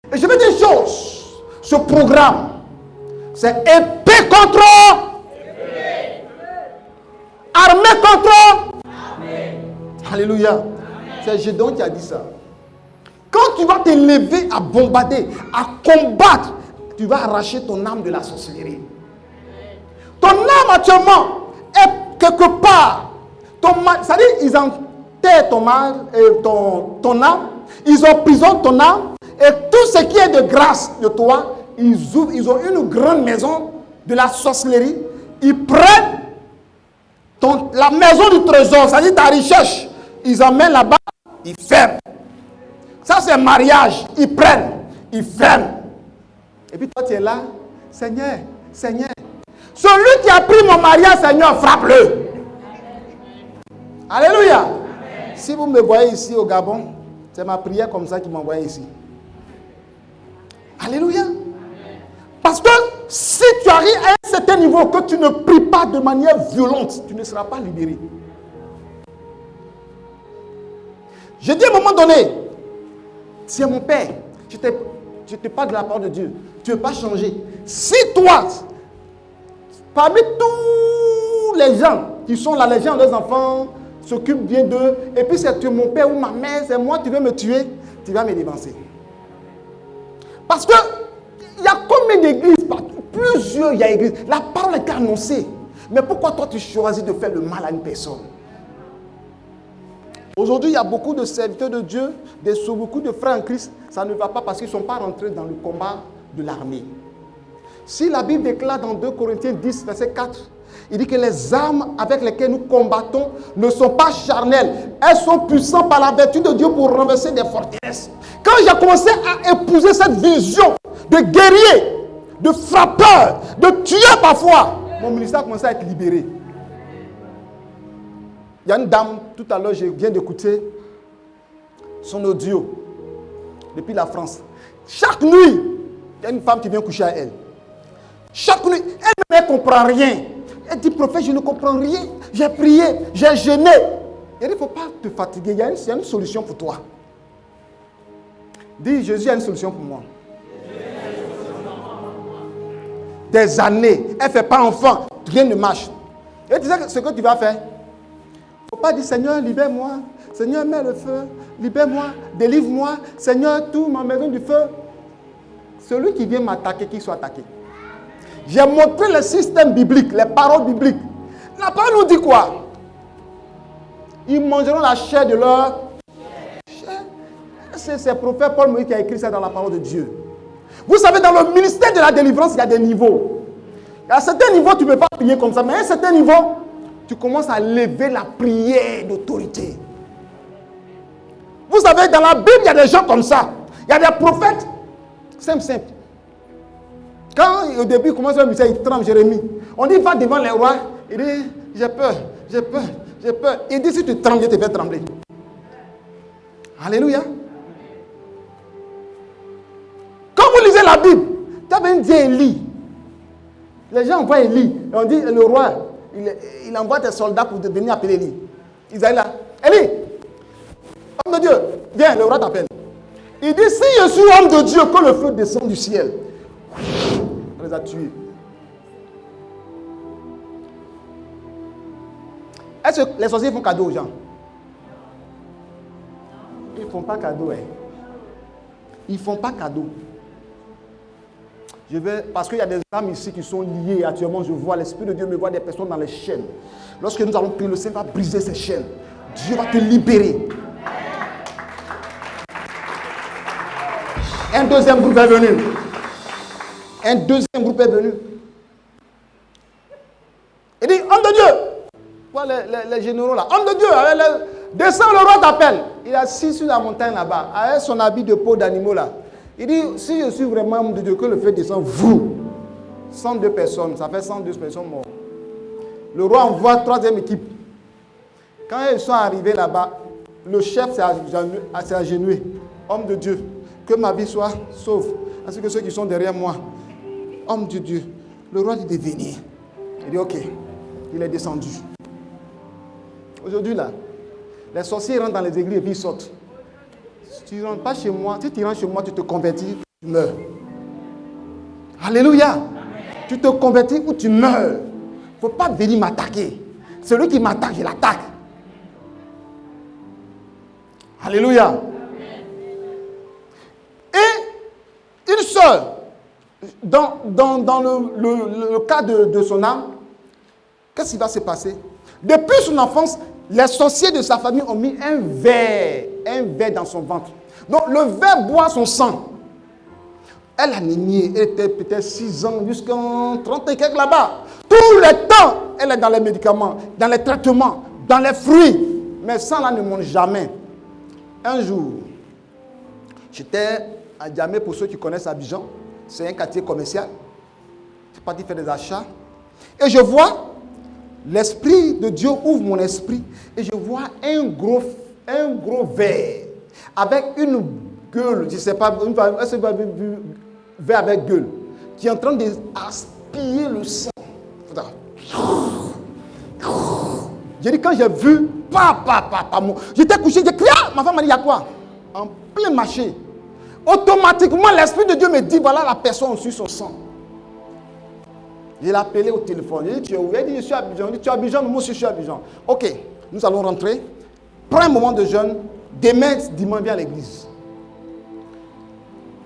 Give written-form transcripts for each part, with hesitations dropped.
Et je vais dire une chose. Ce programme, c'est épée contre épée. Armée contre armée. Alléluia. C'est Gédéon qui a dit ça. Quand tu vas te lever à bombarder, à combattre, tu vas arracher ton âme de la sorcellerie. Ton âme actuellement est quelque part. C'est-à-dire, ils enterrent ton âme, ils emprisonnent ton âme, et tout ce qui est de grâce de toi, ils ont une grande maison de la sorcellerie. Ils prennent la maison du trésor, c'est-à-dire ta richesse, ils emmènent là-bas, ils ferment. Ça, c'est mariage. Ils prennent, ils ferment. Et puis toi, tu es là. Seigneur, Seigneur. Celui qui a pris mon mariage, Seigneur, frappe-le. Alléluia. Amen. Si vous me voyez ici au Gabon, c'est ma prière comme ça qui m'envoie ici. Alléluia. Amen. Parce que si tu arrives à un certain niveau que tu ne pries pas de manière violente, tu ne seras pas libéré. Je dis à un moment donné, c'est mon Père, je te parle de la parole de Dieu. Tu ne veux pas changer. Si toi, parmi tous les gens qui sont là, les gens, leurs enfants, s'occupent bien d'eux, et puis c'est mon père ou ma mère, c'est moi, tu veux me tuer, tu vas me dévancer. Parce que il y a combien d'églises partout? Plusieurs, il y a églises. La parole est annoncée. Mais pourquoi toi tu choisis de faire le mal à une personne? Aujourd'hui, il y a beaucoup de serviteurs de Dieu, beaucoup de frères en Christ, ça ne va pas parce qu'ils ne sont pas rentrés dans le combat de l'armée. Si la Bible déclare dans 2 Corinthiens 10, verset 4, il dit que les armes avec lesquelles nous combattons ne sont pas charnelles. Elles sont puissantes par la vertu de Dieu pour renverser des forteresses. Quand j'ai commencé à épouser cette vision de guerrier, de frappeur, de tueur parfois, mon ministère a commencé à être libéré. Il y a une dame, tout à l'heure, je viens d'écouter son audio depuis la France. Chaque nuit, il y a une femme qui vient coucher à elle. Chaque nuit, elle ne comprend rien. Elle dit, prophète, je ne comprends rien. J'ai prié, j'ai jeûné. Il ne faut pas te fatiguer, il y a une solution pour toi. Dis, Jésus a une solution pour moi. Des années, elle ne fait pas enfant, rien ne marche. Et tu sais ce que tu vas faire? Il ne faut pas dire, Seigneur, libère-moi. Seigneur, mets le feu. Libère-moi, délivre-moi. Seigneur, tout ma maison du feu. Celui qui vient m'attaquer, qu'il soit attaqué. J'ai montré le système biblique, les paroles bibliques. La parole nous dit quoi? Ils mangeront la chair de leur chair. C'est le prophète Paul Moïse qui a écrit ça dans la parole de Dieu. Vous savez, dans le ministère de la délivrance, il y a des niveaux. À certains niveaux, tu ne peux pas prier comme ça, mais à un certain niveau, tu commences à lever la prière d'autorité. Vous savez, dans la Bible, il y a des gens comme ça. Il y a des prophètes, simple. Quand au début, il commence le ministère, il tremble, Jérémie. On dit, va devant les rois. Il dit, j'ai peur. Il dit, si tu trembles, je te fais trembler. Alléluia. Quand vous lisez la Bible, tu as bien dit Élie. Les gens envoient Élie. Et on dit, le roi, il envoie des soldats pour venir appeler Élie. Ils arrivent là. Élie, homme de Dieu, viens, le roi t'appelle. Il dit, si je suis homme de Dieu, que le feu descend du ciel. On les a tués. Est-ce que les sorciers font cadeau aux gens? Ils ne font pas cadeau. Ils ne font pas cadeau. Parce qu'il y a des âmes ici qui sont liées actuellement. Je vois, l'Esprit de Dieu me voit des personnes dans les chaînes. Lorsque nous allons prier, le Seigneur va briser ces chaînes. Dieu va te libérer. Un deuxième groupe est venu. Il dit, homme de Dieu. Quoi, les généraux là. Homme de Dieu, descends, le roi t'appelle. Il est assis sur la montagne là-bas, avec son habit de peau d'animaux là. Il dit, si je suis vraiment homme de Dieu, que le feu descend, vous. 102 personnes, ça fait 102 personnes mortes. Le roi envoie troisième équipe. Quand ils sont arrivés là-bas, le chef s'est agenouillé. Homme de Dieu, que ma vie soit sauve, ainsi que ceux qui sont derrière moi. Homme de Dieu, le roi dit de venir. Il dit, ok, il est descendu. Aujourd'hui là, les sorciers rentrent dans les églises et puis ils sortent. Si tu ne rentres pas chez moi, si tu rentres chez moi, tu te convertis, tu meurs. Alléluia. Amen. Tu te convertis ou tu meurs. Il ne faut pas venir m'attaquer. Celui qui m'attaque, je l'attaque. Alléluia. Amen. Et une sœur, dans le cas de son âme, qu'est-ce qui va se passer? Depuis son enfance, les sorciers de sa famille ont mis un verre dans son ventre. Donc le verre boit son sang. Elle a nié, elle était peut-être 6 ans jusqu'à 30 et quelques là-bas. Tout le temps, elle est dans les médicaments, dans les traitements, dans les fruits. Mais ça là ne monte jamais. Un jour, j'étais à Djamé, pour ceux qui connaissent Abidjan. C'est un quartier commercial. Je suis parti faire des achats. Et je vois, l'Esprit de Dieu ouvre mon esprit. Et je vois un gros verre avec une gueule. Je ne sais pas, est-ce que vous avez vu verre avec gueule, qui est en train d'aspiller le sang. J'ai dit, quand j'ai vu, j'étais couché, j'ai crié, ma femme m'a dit, il y a quoi? En plein marché. Automatiquement, l'Esprit de Dieu me dit, voilà la personne sur son sang. Je l'ai appelé au téléphone. J'ai dit, tu es où? Il dit, je suis à Abidjan. Il dit, tu es à Abidjan? Moi aussi, je suis à Abidjan. Ok, nous allons rentrer. Prends un moment de jeûne. Demain, dimanche, viens à l'église.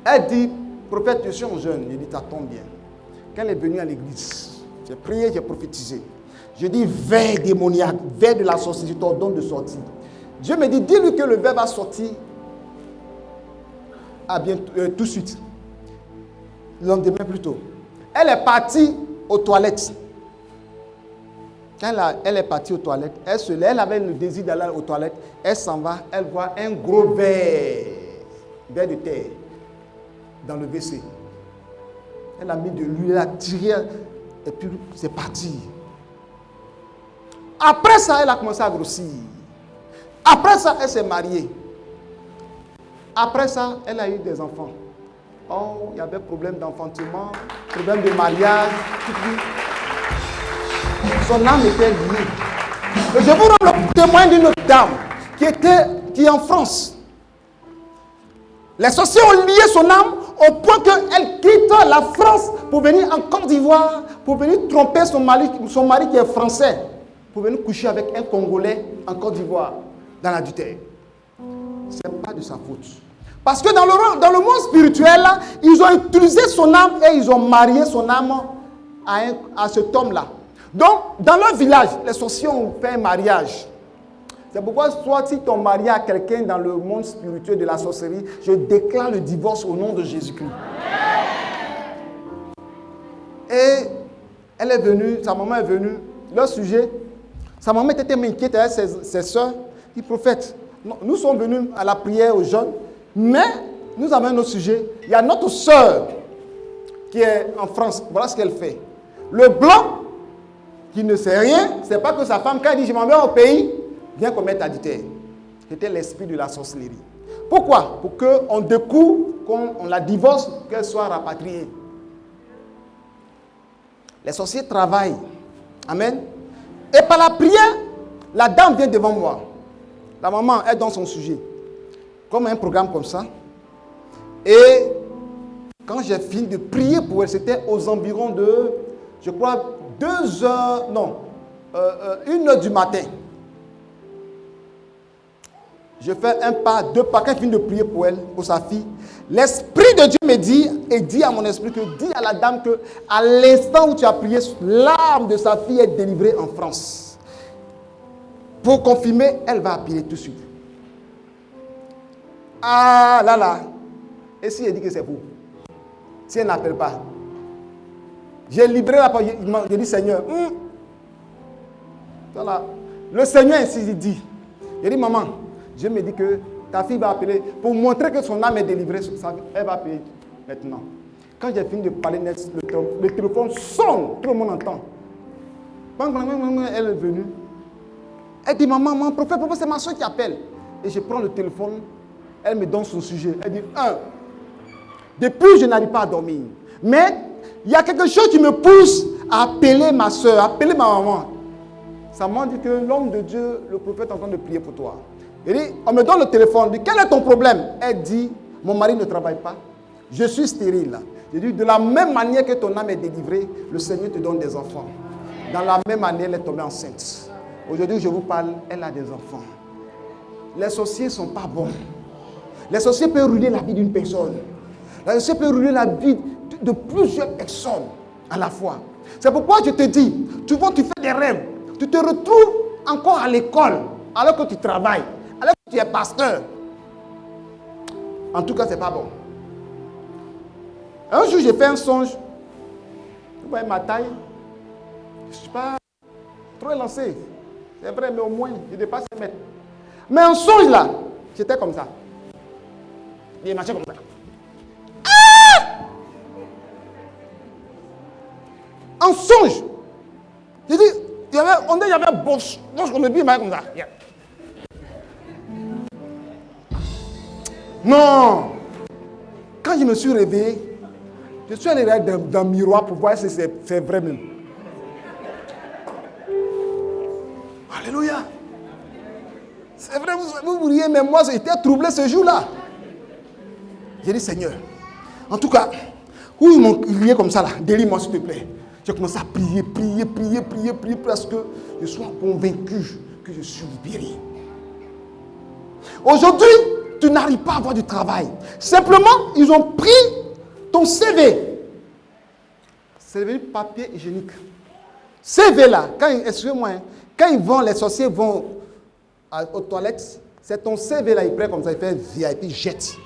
Elle dit, prophète, je suis en jeûne. Je dis, ça tombe bien. Quand elle est venue à l'église, j'ai prié, j'ai prophétisé. Je dis, verre démoniaque, verre de la sorcellerie, je t'ordonne de sortir. Dieu me dit, dis-lui que le verre va sortir tout de suite. Le lendemain plutôt. Elle est partie aux toilettes. Quand elle est partie aux toilettes, elle avait le désir d'aller aux toilettes. Elle s'en va, elle voit un gros verre de terre dans le WC. Elle a mis de l'huile, elle a tiré et puis c'est parti. Après ça, elle a commencé à grossir. Après ça, elle s'est mariée. Après ça, elle a eu des enfants. Oh, il y avait problème d'enfantement, problème de mariage. Son âme était liée. Et je vous rends le témoin d'une autre dame qui est en France. Les sorciers ont lié son âme au point qu'elle quitte la France pour venir en Côte d'Ivoire, pour venir tromper son mari qui est français, pour venir coucher avec un Congolais en Côte d'Ivoire, dans l'adultère. Ce n'est pas de sa faute. Parce que dans le monde spirituel, ils ont utilisé son âme et ils ont marié son âme à cet homme-là. Donc, dans leur village, les sorciers ont fait un mariage. C'est pourquoi, soit si ton mari à quelqu'un dans le monde spirituel de la sorcellerie, je déclare le divorce au nom de Jésus-Christ. Et elle est venue, sa maman est venue, leur sujet, sa maman était tellement inquiète avec ses soeurs, dit, prophète, nous sommes venus à la prière aux jeunes, mais nous avons un autre sujet. Il y a notre soeur qui est en France, voilà ce qu'elle fait. Le blanc, qui ne sait rien, c'est pas que sa femme, quand elle dit, je m'en vais au pays, vient commettre adultère. C'était l'esprit de la sorcellerie. Pourquoi? Pour qu'on découvre, qu'on la divorce, qu'elle soit rapatriée. Les sorciers travaillent. Amen. Et par la prière, la dame vient devant moi. La maman est dans son sujet. Comme un programme comme ça. Et quand j'ai fini de prier pour elle, c'était aux environs de, je crois, 1 heure du matin. Je fais un pas, 2 pas, quand je finis de prier pour elle, pour sa fille. L'Esprit de Dieu me dit, et dit à mon esprit, dis à la dame que à l'instant où tu as prié, l'âme de sa fille est délivrée en France. Pour confirmer, elle va appeler tout de suite. Ah là. Et si elle dit que c'est vous? Si elle n'appelle pas? J'ai libéré la parole, j'ai dit Seigneur, voilà. Le Seigneur ainsi il dit, j'ai dit maman, Dieu me dit que ta fille va appeler, pour montrer que son âme est délivrée, elle va appeler maintenant. Quand j'ai fini de parler net, le téléphone sonne, tout le monde entend. Elle est venue, elle dit maman, prophète, c'est ma soeur qui appelle. Et je prends le téléphone, elle me donne son sujet, elle dit, depuis je n'arrive pas à dormir, mais il y a quelque chose qui me pousse à appeler ma soeur, à appeler ma maman. Ça m'a dit que l'homme de Dieu, le prophète, est en train de prier pour toi. Il dit, on me donne le téléphone, il dit, quel est ton problème? Elle dit, mon mari ne travaille pas, Je suis stérile. J'ai dit, de la même manière que ton âme est délivrée, le Seigneur te donne des enfants. Dans la même année, elle est tombée enceinte. Aujourd'hui, je vous parle, elle a des enfants. Les sorciers ne sont pas bons. Les sorciers peuvent ruiner la vie d'une personne. Les sorciers peuvent ruiner la vie de plusieurs personnes à la fois. C'est pourquoi je te dis, tu fais des rêves. Tu te retrouves encore à l'école, alors que tu travailles, alors que tu es pasteur. En tout cas, ce n'est pas bon. Un jour, j'ai fait un songe. Vous voyez ma taille? Je ne suis pas trop élancé. C'est vrai, mais au moins, je dépasse 1 mètre. Mais un songe là, j'étais comme ça. Il marchait comme ça. Ah! Un songe. J'ai dit, il y avait bosse. On me dit, il m'a comme ça. Yeah. Non. Quand je me suis réveillé, je suis allé dans le miroir pour voir si c'est vrai même. Alléluia. C'est vrai, vous riez, mais moi, j'étais troublé ce jour-là. J'ai dit, Seigneur, en tout cas, où ils m'ont lié comme ça là, délivre-moi s'il te plaît. J'ai commencé à prier, parce que je sois convaincu que je suis libéré. Aujourd'hui, tu n'arrives pas à avoir du travail. Simplement, ils ont pris ton CV. C'est devenu papier hygiénique. CV là, excusez-moi, quand ils vont, les sorciers vont aux toilettes, c'est ton CV là, ils prennent comme ça, ils font VIP, jette.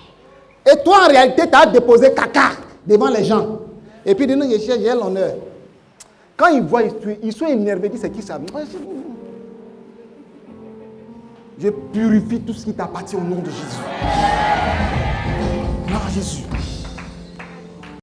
Et toi, en réalité, tu as déposé caca devant les gens. Et puis, de nous, j'ai l'honneur. Quand ils voient, ils sont énervés, ils disent, c'est qui ça? Je purifie tout ce qui t'appartient au nom de Jésus. Non, Jésus.